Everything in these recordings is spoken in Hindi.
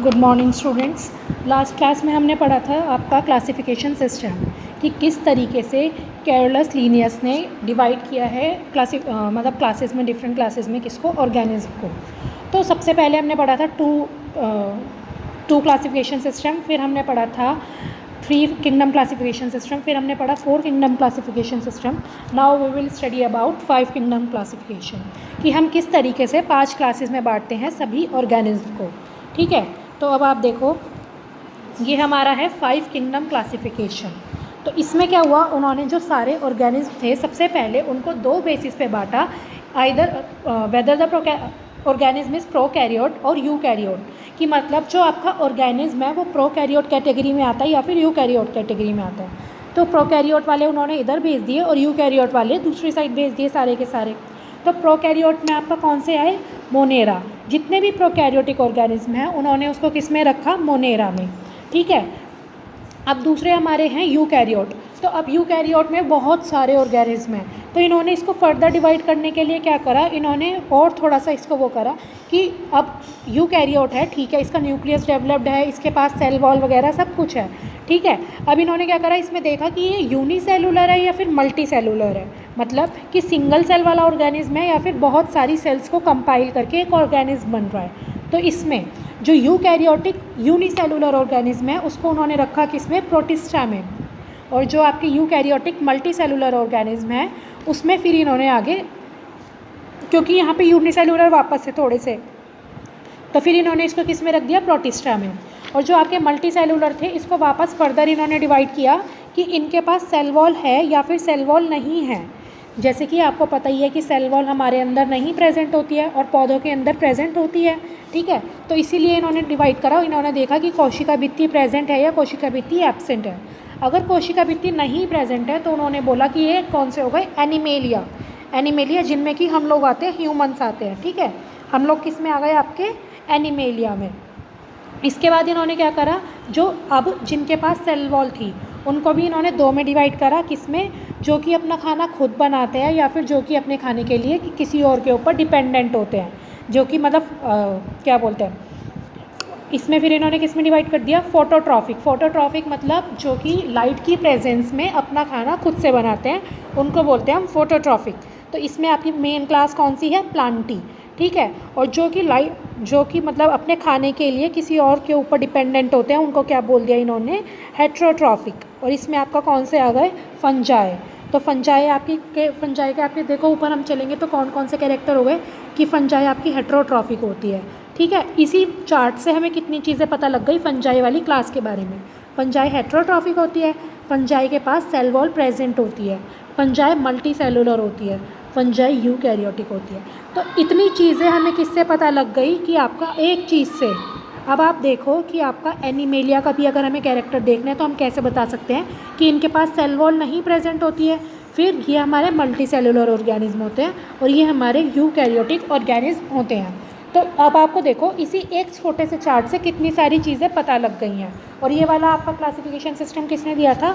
Good morning students. Last class में हमने पढ़ा था आपका क्लासिफिकेशन सिस्टम कि किस तरीके से कैरोलस लीनियस ने डिवाइड किया है मतलब क्लासेस में, डिफरेंट क्लासेस में किसको, ऑर्गेनिज्म को। तो सबसे पहले हमने पढ़ा था टू क्लासिफिकेशन सिस्टम, फिर हमने पढ़ा था 3 किंगडम क्लासिफिकेशन सिस्टम, फिर हमने पढ़ा 4 kingdom classification system. Now we will study about 5 kingdom classification कि हम किस तरीके से 5 क्लासेस में बांटते हैं सभी ऑर्गेनिज्म को। ठीक है, तो अब आप देखो ये हमारा है 5 किंगडम क्लासिफिकेशन। तो इसमें क्या हुआ, उन्होंने जो सारे ऑर्गेनिज्म थे सबसे पहले उनको 2 बेसिस पे बांटा, either whether the organism is prokaryote और यूकैरियोट, कि मतलब जो आपका ऑर्गेनिज्म है वो प्रोकैरियोट कैटेगरी में आता है या फिर यूकैरियोट कैटेगरी में आता है। तो प्रोकैरियोट वाले उन्होंने इधर भेज दिए और यूकैरियोट वाले दूसरी साइड भेज दिए सारे के सारे। तो प्रोकैरियोट में आपका कौन से आए, मोनेरा। जितने भी प्रोकैरियोटिक ऑर्गेनिज्म हैं उन्होंने उसको किस में रखा, मोनेरा में। ठीक है, अब दूसरे हमारे हैं यूकैरियोट। तो अब यूकैरियोट में बहुत सारे ऑर्गेनिज्म हैं, तो इन्होंने इसको फर्दर डिवाइड करने के लिए क्या करा, इन्होंने और थोड़ा सा इसको वो करा कि अब यूकैरियोट है, ठीक है, इसका न्यूक्लियस डेवलप्ड है, इसके पास सेल वॉल वगैरह सब कुछ है। ठीक है, अब इन्होंने क्या करा, इसमें देखा कि ये यूनिसेलुलर है या फिर मल्टी सेलुलर है, मतलब कि सिंगल सेल वाला ऑर्गेनिज्म है या फिर बहुत सारी सेल्स को कंपाइल करके एक ऑर्गेनिज्म बन रहा है। तो इसमें जो यूकैरियोटिक यूनिसेलुलर ऑर्गेनिज्म है उसको उन्होंने रखा किसमें, प्रोटिस्टा में। और जो आपकी यूकैरियोटिक मल्टी सेलुलर ऑर्गेनिज्म है उसमें फिर इन्होंने आगे, क्योंकि यहाँ पे यूनिसेलुलर वापस से थोड़े से, तो फिर इन्होंने इसको किस में रख दिया, प्रोटिस्टा में। और जो आपके मल्टी सेलुलर थे इसको वापस फर्दर इन्होंने डिवाइड किया कि इनके पास सेल वॉल है या फिर सेल वॉल नहीं है। जैसे कि आपको पता ही है कि सेल वॉल हमारे अंदर नहीं प्रेजेंट होती है और पौधों के अंदर प्रेजेंट होती है। ठीक है, तो इसीलिए इन्होंने डिवाइड करा। इन्होंने देखा कि कोशिका भित्ति प्रेजेंट है या कोशिका भित्ति एब्सेंट है। अगर कोशिका भित्ति नहीं प्रेजेंट है तो उन्होंने बोला कि ये कौन से हो गए, एनिमेलिया। एनिमेलिया जिनमें कि हम लोग आते हैं, ह्यूमन्स आते हैं। ठीक है, हम लोग किस में आ गए, आपके एनिमेलिया में। इसके बाद इन्होंने क्या करा, जो अब जिनके पास सेल वॉल थी उनको भी इन्होंने 2 में डिवाइड करा, किसमें, जो कि अपना खाना खुद बनाते हैं या फिर जो कि अपने खाने के लिए किसी और के ऊपर डिपेंडेंट होते हैं, जो कि मतलब क्या बोलते हैं, इसमें फिर इन्होंने किस में डिवाइड कर दिया, फोटोट्रॉफिक। फोटोट्रॉफिक मतलब जो कि लाइट की प्रेजेंस में अपना खाना खुद से बनाते हैं, उनको बोलते हैं हम फोटोट्रॉफिक। तो इसमें आपकी मेन क्लास कौन सी है, प्लांटी। ठीक है, और जो कि मतलब अपने खाने के लिए किसी और के ऊपर डिपेंडेंट होते हैं उनको क्या बोल दिया इन्होंने, हेट्रोट्रॉफिक। और इसमें आपका कौन से आ गए, फंजाई। तो फंजाई के आपके देखो ऊपर हम चलेंगे तो कौन कौन से कैरेक्टर हो गए कि फंजाई आपकी हेट्रोट्रॉफिक होती है। ठीक है, इसी चार्ट से हमें कितनी चीज़ें पता लग गई फंजाई वाली क्लास के बारे में। फंजाई हेट्रोट्रॉफिक होती है, फंजाई के पास सेल वॉल प्रेजेंट होती है, फंजाई मल्टी सेलुलर होती है, फंजाई यूकैरियोटिक होती है। तो इतनी चीज़ें हमें किससे पता लग गई कि आपका एक चीज़ से। अब आप देखो कि आपका एनिमेलिया का भी अगर हमें कैरेक्टर देखना है तो हम कैसे बता सकते हैं कि इनके पास सेल वॉल नहीं प्रेजेंट होती है, फिर ये हमारे मल्टी सेलुलर ऑर्गेनिज्म होते हैं और ये हमारे यूकैरियोटिक ऑर्गेनिज्म होते हैं। तो अब आपको देखो इसी एक छोटे से चार्ट से कितनी सारी चीज़ें पता लग गई हैं। और ये वाला आपका क्लासिफिकेशन सिस्टम किसने दिया था,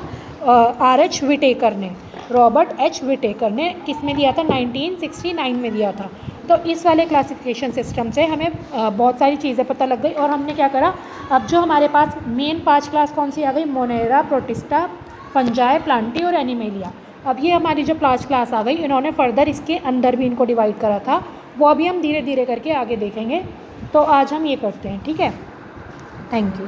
R.H. विटेकर ने, रॉबर्ट एच विटेकर ने किस में दिया था, 1969 में दिया था। तो इस वाले क्लासिफिकेशन सिस्टम से हमें बहुत सारी चीज़ें पता लग गई। और हमने क्या करा, अब जो हमारे पास मेन 5 क्लास कौन सी आ गई, मोनेरा, प्रोटिस्टा, फंजाई, प्लांटी और एनिमेलिया। अब ये हमारी जो 5 क्लास आ गई, इन्होंने फर्दर इसके अंदर भी इनको डिवाइड करा था, वो अभी हम धीरे धीरे करके आगे देखेंगे। तो आज हम ये करते हैं, ठीक है, थैंक यू।